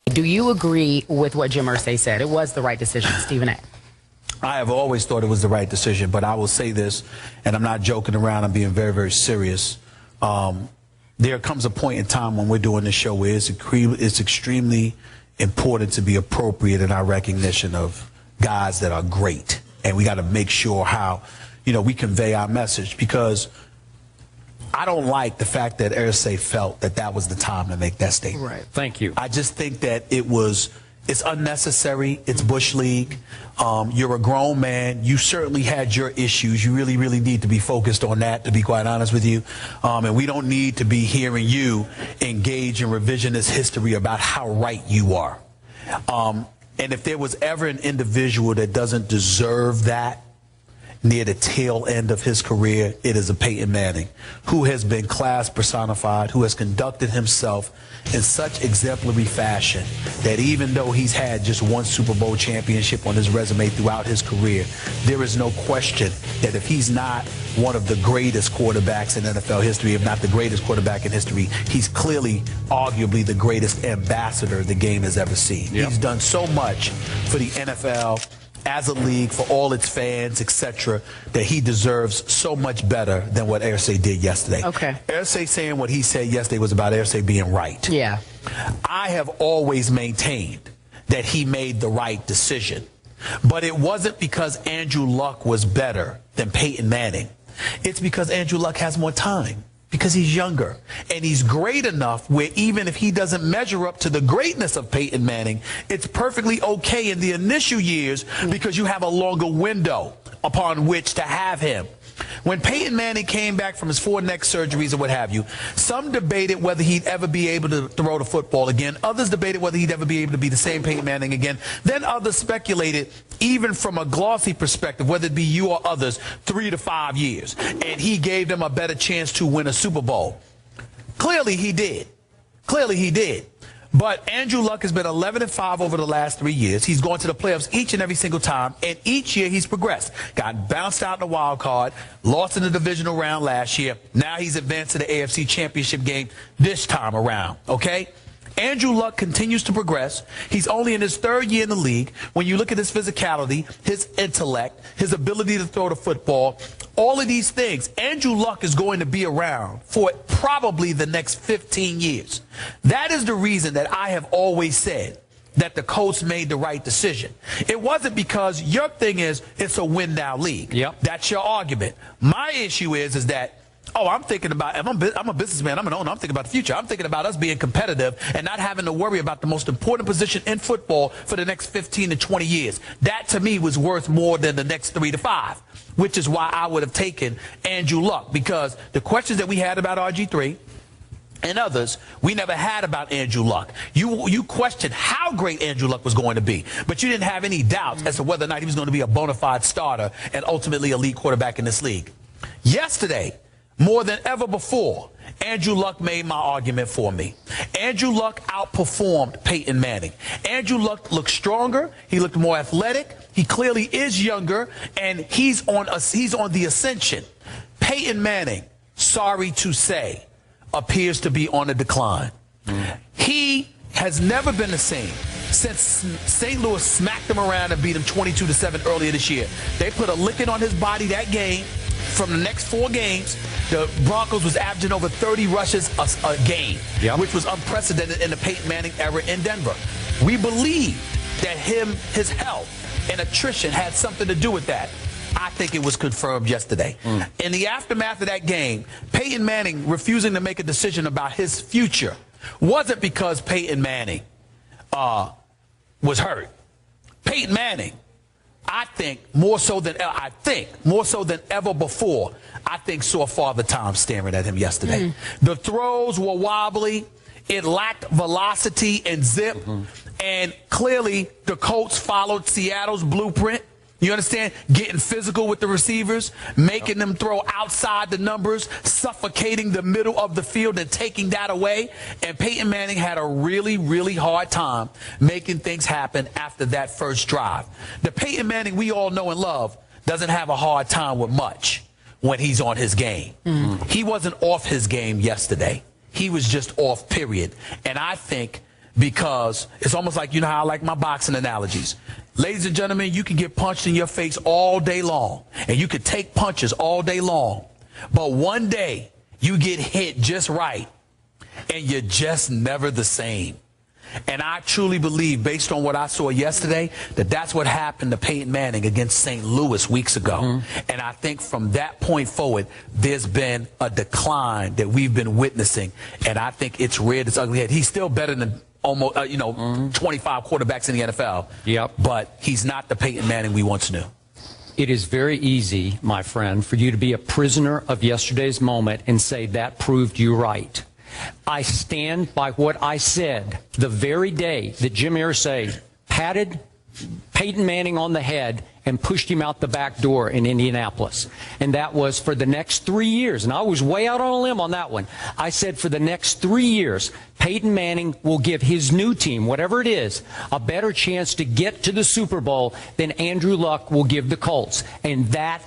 Do you agree with what Jim Irsay said? It was the right decision, Stephen A. I have always thought it was the right decision, but I will say this, and I'm not joking around, I'm being very, very serious. There comes a point in time when we're doing this show where it's extremely important to be appropriate in our recognition of guys that are great. And we got to make sure how, we convey our message, because I don't like the fact that Irsay felt that that was the time to make that statement. Right. Thank you. I just think that it's unnecessary. It's Bush League. You're a grown man. You certainly had your issues. You really, really need to be focused on that, to be quite honest with you. And we don't need to be hearing you engage in revisionist history about how right you are. And if there was ever an individual that doesn't deserve that near the tail end of his career, it is a Peyton Manning, who has been class personified, who has conducted himself in such exemplary fashion that even though he's had just one Super Bowl championship on his resume throughout his career, there is no question that if he's not one of the greatest quarterbacks in NFL history, if not the greatest quarterback in history, he's clearly, arguably, the greatest ambassador the game has ever seen. Yep. He's done so much for the NFL, as a league, for all its fans, etc., that he deserves so much better than what Irsay did yesterday. Okay. Irsay saying what he said yesterday was about Irsay being right. Yeah. I have always maintained that he made the right decision. But it wasn't because Andrew Luck was better than Peyton Manning. It's because Andrew Luck has more time, because he's younger, and he's great enough where even if he doesn't measure up to the greatness of Peyton Manning, it's perfectly okay in the initial years because you have a longer window upon which to have him. When Peyton Manning came back from his 4 neck surgeries or what have you, some debated whether he'd ever be able to throw the football again. Others debated whether he'd ever be able to be the same Peyton Manning again. Then others speculated, even from a glossy perspective, whether it be you or others, 3 to 5 years. And he gave them a better chance to win a Super Bowl. Clearly he did. Clearly he did. But Andrew Luck has been 11-5 over the last 3 years. He's gone to the playoffs each and every single time, and each year he's progressed. Got bounced out in the wild card, lost in the divisional round last year. Now he's advanced to the AFC Championship game this time around, okay? Andrew Luck continues to progress. He's only in his 3rd year in the league. When you look at his physicality, his intellect, his ability to throw the football, all of these things, Andrew Luck is going to be around for probably the next 15 years. That is the reason that I have always said that the Colts made the right decision. It wasn't because your thing is it's a win-now league. Yep. That's your argument. My issue is that, oh, I'm thinking about, I'm a businessman, I'm an owner, I'm thinking about the future. I'm thinking about us being competitive and not having to worry about the most important position in football for the next 15 to 20 years. That, to me, was worth more than the next 3 to 5, which is why I would have taken Andrew Luck, because the questions that we had about RG3 and others, we never had about Andrew Luck. You questioned how great Andrew Luck was going to be, but you didn't have any doubts as to whether or not he was going to be a bona fide starter and ultimately a lead quarterback in this league. Yesterday, more than ever before, Andrew Luck made my argument for me. Andrew Luck outperformed Peyton Manning. Andrew Luck looked stronger. He looked more athletic. He clearly is younger, and he's on the ascension. Peyton Manning, sorry to say, appears to be on a decline. He has never been the same since St. Louis smacked him around and beat him 22-7 earlier this year. They put a licking on his body that game. From the next 4 games, the Broncos was averaging over 30 rushes a game, which was unprecedented in the Peyton Manning era in Denver. We believe that his health and attrition had something to do with that. I think it was confirmed yesterday. In the aftermath of that game, Peyton Manning refusing to make a decision about his future wasn't because Peyton Manning was hurt. Peyton Manning, I think more so than ever before, I think saw Father Time staring at him yesterday. The throws were wobbly. It lacked velocity and zip. And clearly the Colts followed Seattle's blueprint. You understand? Getting physical with the receivers, making them throw outside the numbers, suffocating the middle of the field and taking that away. And Peyton Manning had a really, really hard time making things happen after that first drive. The Peyton Manning we all know and love doesn't have a hard time with much when he's on his game. He wasn't off his game yesterday. He was just off, period. And I think because it's almost like, you know how I like my boxing analogies. Ladies and gentlemen, you can get punched in your face all day long, and you could take punches all day long, but one day you get hit just right, and you're just never the same. And I truly believe, based on what I saw yesterday, that that's what happened to Peyton Manning against St. Louis weeks ago. And I think from that point forward, there's been a decline that we've been witnessing. And I think it's reared its ugly head. He's still better than almost, 25 quarterbacks in the NFL. Yep. But he's not the Peyton Manning we once knew. It is very easy, my friend, for you to be a prisoner of yesterday's moment and say that proved you right. I stand by what I said the very day that Jim Irsay patted Peyton Manning on the head and pushed him out the back door in Indianapolis. And that was for the next 3 years. And I was way out on a limb on that one. I said for the next 3 years, Peyton Manning will give his new team, whatever it is, a better chance to get to the Super Bowl than Andrew Luck will give the Colts. And that